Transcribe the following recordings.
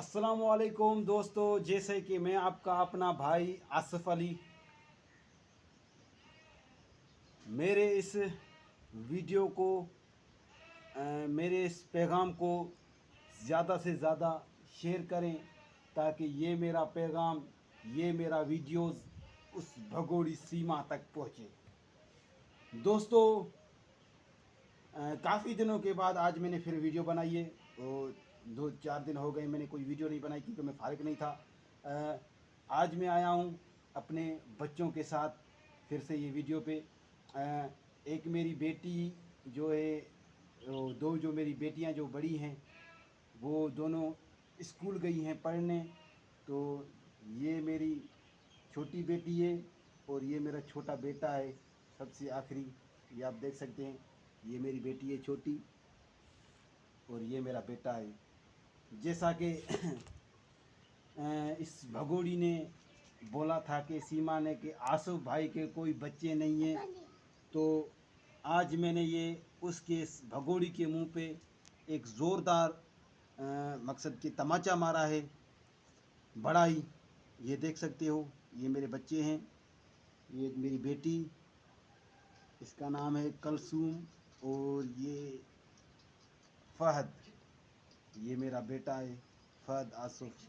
अस्सलाम वालेकुम दोस्तों, जैसे कि मैं आपका अपना भाई आसिफ अली मेरे इस वीडियो को मेरे इस पैगाम को ज़्यादा से ज़्यादा शेयर करें ताकि ये मेरा पैगाम, ये मेरा वीडियोस उस भगोड़ी सीमा तक पहुँचे। दोस्तों, काफ़ी दिनों के बाद आज मैंने फिर वीडियो बनाई है। तो 2-4 दिन हो गए मैंने कोई वीडियो नहीं बनाई क्योंकि मैं फारिग नहीं था। आज मैं आया हूँ अपने बच्चों के साथ फिर से ये वीडियो पे। एक मेरी बेटी जो है, दो जो मेरी बेटियाँ जो बड़ी हैं वो दोनों स्कूल गई हैं पढ़ने। तो ये मेरी छोटी बेटी है और ये मेरा छोटा बेटा है सबसे आखिरी। ये आप देख सकते हैं, ये मेरी बेटी है छोटी और ये मेरा बेटा है। जैसा कि इस भगोड़ी ने बोला था कि सीमा ने कि आसिफ भाई के कोई बच्चे नहीं हैं, तो आज मैंने ये उसके इस भगोड़ी के मुंह पे एक ज़ोरदार मकसद के तमाचा मारा है, बड़ा ही। ये देख सकते हो, ये मेरे बच्चे हैं। ये मेरी बेटी, इसका नाम है कलसूम, और ये फहद, ये मेरा बेटा है फहद आसिफ।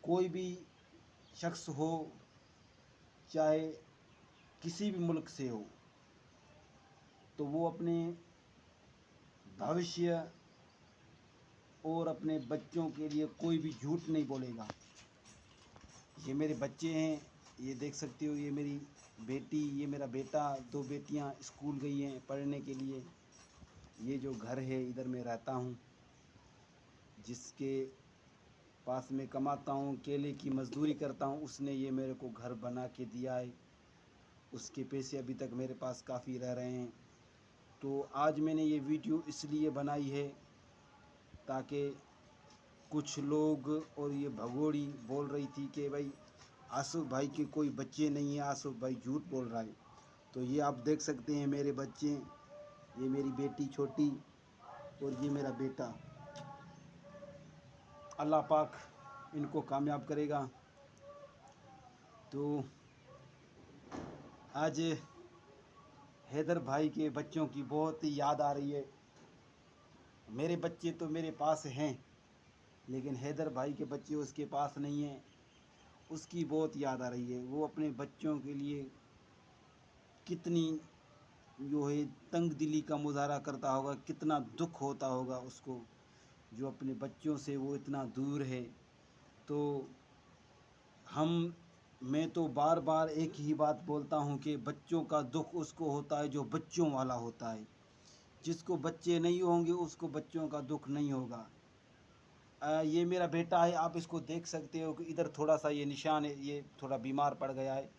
कोई भी शख्स हो, चाहे किसी भी मुल्क से हो, तो वो अपने भविष्य और अपने बच्चों के लिए कोई भी झूठ नहीं बोलेगा। ये मेरे बच्चे हैं, ये देख सकते हो, ये मेरी बेटी, ये मेरा बेटा, दो बेटियां स्कूल गई हैं पढ़ने के लिए। ये जो घर है इधर मैं रहता हूँ, जिसके पास में कमाता हूँ, केले की मज़दूरी करता हूँ, उसने ये मेरे को घर बना के दिया है। उसके पैसे अभी तक मेरे पास काफ़ी रह रहे हैं। तो आज मैंने ये वीडियो इसलिए बनाई है ताकि कुछ लोग और ये भगोड़ी बोल रही थी कि भाई आसिफ भाई के कोई बच्चे नहीं हैं, आसिफ भाई झूठ बोल रहा है। तो ये आप देख सकते हैं मेरे बच्चे, ये मेरी बेटी छोटी और ये मेरा बेटा। अल्लाह पाक इनको कामयाब करेगा। तो आज हैदर भाई के बच्चों की बहुत ही याद आ रही है। मेरे बच्चे तो मेरे पास हैं, लेकिन हैदर भाई के बच्चे उसके पास नहीं हैं। उसकी बहुत याद आ रही है। वो अपने बच्चों के लिए कितनी जो है तंग दिली का मुजाहरा करता होगा, कितना दुख होता होगा उसको, जो अपने बच्चों से वो इतना दूर है। तो मैं तो बार बार एक ही बात बोलता हूँ कि बच्चों का दुख उसको होता है जो बच्चों वाला होता है। जिसको बच्चे नहीं होंगे उसको बच्चों का दुख नहीं होगा। ये मेरा बेटा है, आप इसको देख सकते हो कि इधर थोड़ा सा ये निशान है, ये थोड़ा बीमार पड़ गया है,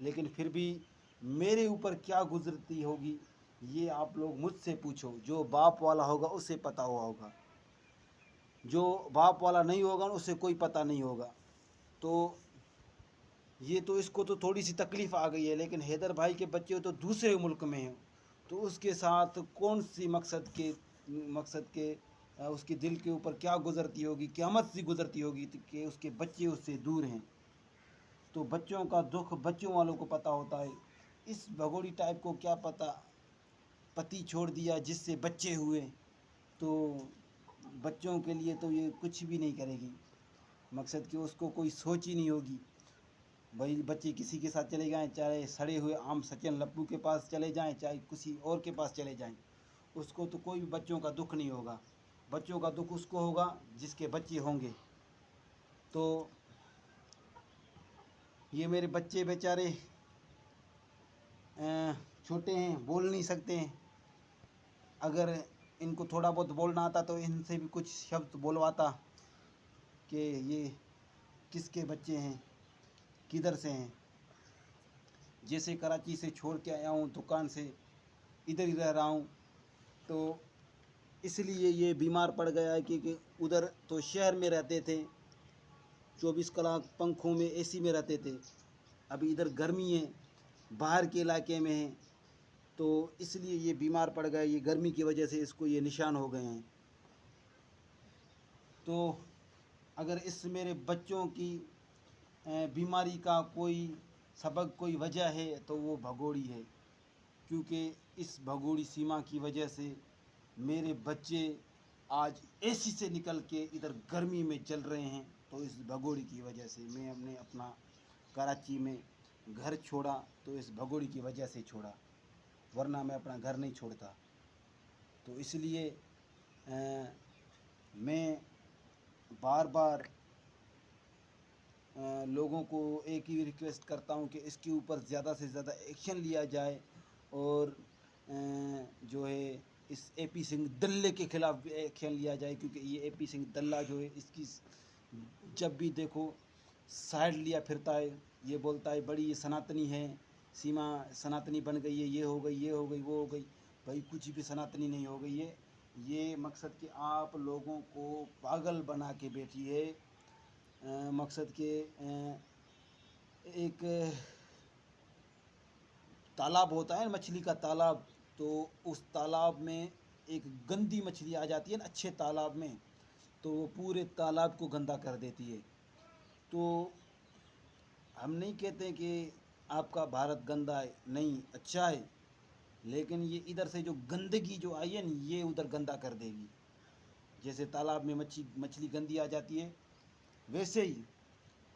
लेकिन फिर भी मेरे ऊपर क्या गुजरती होगी ये आप लोग मुझसे पूछो। जो बाप वाला होगा उसे पता हुआ होगा, जो बाप वाला नहीं होगा उसे कोई पता नहीं होगा। तो ये तो इसको तो थोड़ी सी तकलीफ़ आ गई है, लेकिन हैदर भाई के बच्चे तो दूसरे मुल्क में हैं, तो उसके साथ कौन सी मकसद के उसके दिल के ऊपर क्या गुज़रती होगी, क़यामत सी गुज़रती होगी कि उसके बच्चे उससे दूर हैं। तो बच्चों का दुख बच्चों वालों को पता होता है। इस भगोड़ी टाइप को क्या पता, पति छोड़ दिया जिससे बच्चे हुए, तो बच्चों के लिए तो ये कुछ भी नहीं करेगी। मकसद कि उसको कोई सोच ही नहीं होगी। भाई बच्चे किसी के साथ चले जाएं, चाहे सड़े हुए आम सचिन लप्पू के पास चले जाएं, चाहे किसी और के पास चले जाएं, उसको तो कोई भी बच्चों का दुख नहीं होगा। बच्चों का दुख उसको होगा जिसके बच्चे होंगे। तो ये मेरे बच्चे बेचारे छोटे हैं, बोल नहीं सकते हैं। अगर इनको थोड़ा बहुत बोलना आता तो इनसे भी कुछ शब्द बोलवाता कि ये किसके बच्चे हैं, किधर से हैं। जैसे कराची से छोड़ के आया हूँ दुकान से, इधर ही रह रहा हूँ, तो इसलिए ये बीमार पड़ गया है। क्योंकि उधर तो शहर में रहते थे, 24 कलाक पंखों में एसी में रहते थे। अभी इधर गर्मी है, बाहर के इलाके में है, تو اس لیے یہ بیمار پڑ گئے، یہ گرمی کی وجہ سے اس کو یہ نشان ہو گئے ہیں۔ تو اگر اس میرے بچوں کی بیماری کا کوئی سبب، کوئی وجہ ہے تو وہ بھگوڑی ہے، کیونکہ اس بھگوڑی سیما کی وجہ سے میرے بچے آج اے سی سے نکل کے ادھر گرمی میں چل رہے ہیں۔ تو اس بھگوڑی کی وجہ سے میں نے اپنا کراچی میں گھر چھوڑا، تو اس بھگوڑی کی وجہ سے چھوڑا، ورنہ میں اپنا گھر نہیں چھوڑتا۔ تو اس لیے میں بار بار لوگوں کو ایک ہی ریکویسٹ کرتا ہوں کہ اس کے اوپر زیادہ سے زیادہ ایکشن لیا جائے، اور جو ہے اس اے پی سنگھ دلے کے خلاف بھی ایکشن لیا جائے، کیونکہ یہ اے پی سنگھ دلہ جو ہے اس کی جب بھی دیکھو سائڈ لیا پھرتا ہے، یہ بولتا ہے بڑی یہ سناتنی ہے، سیما سناتنی بن گئی ہے، یہ ہو گئی، یہ ہو گئی، وہ ہو گئی۔ بھائی کچھ بھی سناتنی نہیں ہو گئی ہے، یہ مقصد کہ آپ لوگوں کو پاگل بنا کے بیٹھی ہے۔ مقصد کہ ایک تالاب ہوتا ہے مچھلی کا تالاب، تو اس تالاب میں ایک گندی مچھلی آ جاتی ہے نا اچھے تالاب میں، تو وہ پورے تالاب کو گندا کر دیتی ہے۔ تو ہم نہیں کہتے کہ آپ کا بھارت گندا ہے، نہیں، اچھا ہے، لیکن یہ ادھر سے جو گندگی جو آئی ہے نا یہ ادھر گندا کر دے گی۔ جیسے تالاب میں مچھلی گندی آ جاتی ہے، ویسے ہی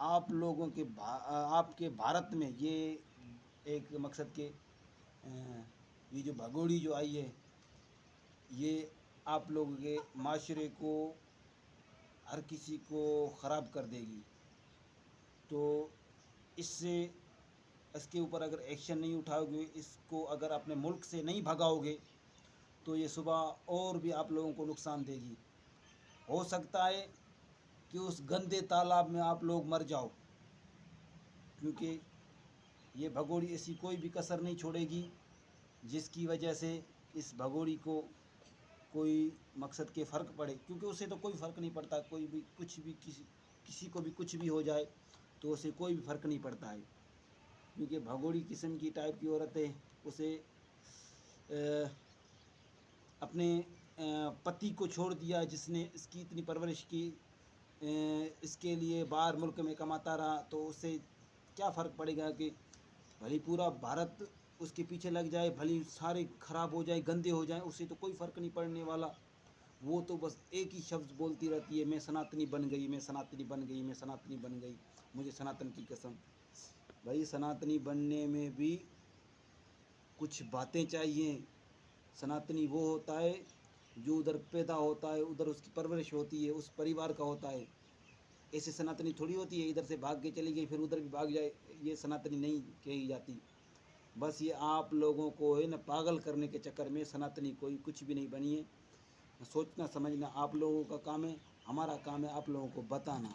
آپ لوگوں کے آپ کے بھارت میں یہ ایک مقصد کہ یہ جو بھگوڑی جو آئی ہے یہ آپ لوگوں کے معاشرے کو، ہر کسی کو خراب کر دے گی۔ تو اس سے اس کے اوپر اگر ایکشن نہیں اٹھاؤ گے، اس کو اگر اپنے ملک سے نہیں بھگاؤ گے تو یہ صبح اور بھی آپ لوگوں کو نقصان دے گی۔ ہو سکتا ہے کہ اس گندے تالاب میں آپ لوگ مر جاؤ، کیونکہ یہ بھگوڑی ایسی کوئی بھی کسر نہیں چھوڑے گی جس کی وجہ سے اس بھگوڑی کو کوئی مقصد کے فرق پڑے، کیونکہ اسے تو کوئی فرق نہیں پڑتا، کوئی بھی کچھ بھی کسی کو بھی کچھ بھی ہو جائے تو اسے کوئی بھی فرق نہیں پڑتا ہے، کیونکہ بھگوڑی قسم کی ٹائپ کی عورت ہے۔ اسے اپنے پتی کو چھوڑ دیا جس نے اس کی اتنی پرورش کی، اس کے لیے باہر ملک میں کماتا رہا، تو اس سے کیا فرق پڑے گا کہ بھلی پورا بھارت اس کے پیچھے لگ جائے، بھلی سارے خراب ہو جائیں، گندے ہو جائیں، اس سے تو کوئی فرق نہیں پڑنے والا۔ وہ تو بس ایک ہی شخص بولتی رہتی ہے، میں سناتنی بن گئی، میں سناتنی بن گئی، میں سناتنی بن گئی، مجھے سناتن کی قسم۔ بھائی سناتنی بننے میں بھی کچھ باتیں چاہیے۔ سناتنی وہ ہوتا ہے جو ادھر پیدا ہوتا ہے، ادھر اس کی پرورش ہوتی ہے، اس پریوار کا ہوتا ہے۔ ایسے سناتنی تھوڑی ہوتی ہے ادھر سے بھاگ کے چلی گئی پھر ادھر بھی بھاگ جائے، یہ سناتنی نہیں کہی جاتی۔ بس یہ آپ لوگوں کو ہے نا پاگل کرنے کے چکر میں سناتنی کوئی کچھ بھی نہیں بنی ہے۔ سوچنا سمجھنا آپ لوگوں کا کام ہے، ہمارا کام ہے آپ لوگوں کو بتانا۔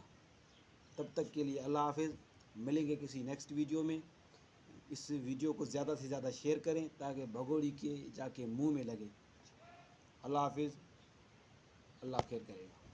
تب تک کے لیے اللہ حافظ، ملیں گے کسی نیکسٹ ویڈیو میں۔ اس ویڈیو کو زیادہ سے زیادہ شیئر کریں تاکہ بھگوڑی کے جا کے منہ میں لگے۔ اللہ حافظ، اللہ خیر کرے گا۔